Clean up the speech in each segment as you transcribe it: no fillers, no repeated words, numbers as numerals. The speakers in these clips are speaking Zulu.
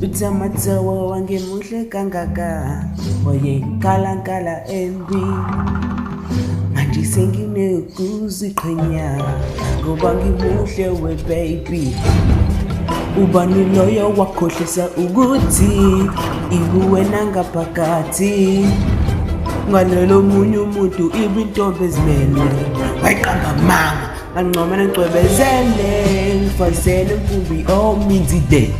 Uthamathawa wangemuhle kangaka wayenkalankala embi manje senginekuziqhenya ngoba ngimuhle we-baby. Ubani loyo wakhohlisa ukuthi iwuwena ngaphakathi ngalelo munye umuntu ibintombi ezimele wayiqamba mama ngancoma nengcwebezele ngifazele mfumbi ominzide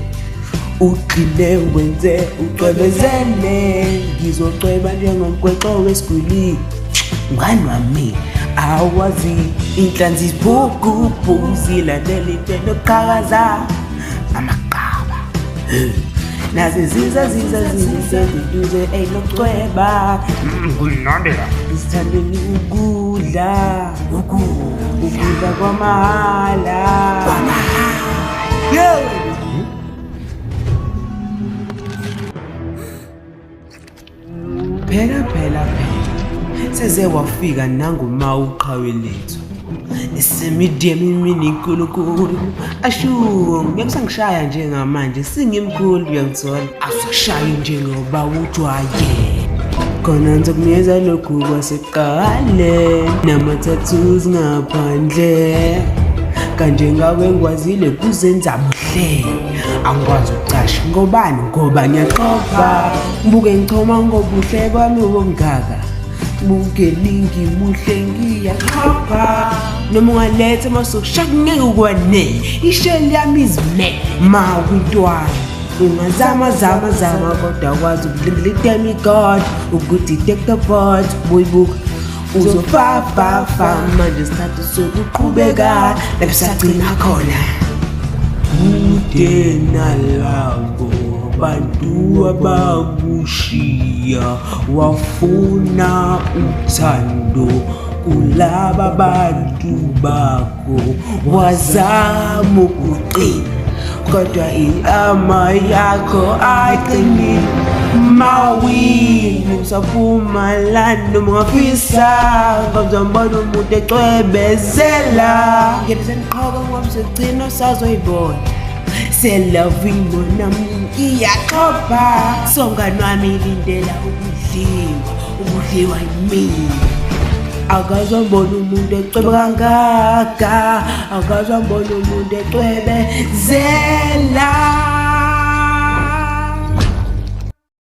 uqile wenze ucwebezele ngizocweba njengomgwexo wesigwili mngani wami awazi inhlanzi ibhuku zilandela intendo yokuqhakaza amaqaba nazi ziza duduze eyinokucweba Kunandela. isithandeni ukudla kwamahala yo. Phela seze wafika nanguma uqhawe lethu esemidiem imini inkulunkulu ashuwo ngiyakusangishaya njengamanje singimkhulu uyangithola asashayi njengoba ujwaye khona ngizokunikeza lokhu kwaseqale nama-tattoos ngaphandle kanje ngawe ngikwazile kuzenza muhle angikwazi ukucasha ngobani ngoba ngiyaqopha ngibuke ngichoma ngobuhle bami obungaka bukelingi muhle ngiyaqopha noma ungaletha masokushaka ngeke ukwanele isheli yami izime mawintwana ungazama kodwa kwazi ukulitemi God ukuthi take the part boybook uzofafa manje isikhathi sokuqhubeka lapho sagcina khona kude nalabo bantu abakushiya wafuna uthando kulaba bantu bakho wazama ukuqina kodwa ilama yakho ayiqinile mawini usaphuma lana ungafisa ngizambona umuntu ecwebezela ngiyasenqoka ngoba segcina sazoyibona seloving bona iyaxopha songani wami lindela ukudliwa yimi akazambona umuntu ecwebe kangaka akazambona umuntu ecwebezela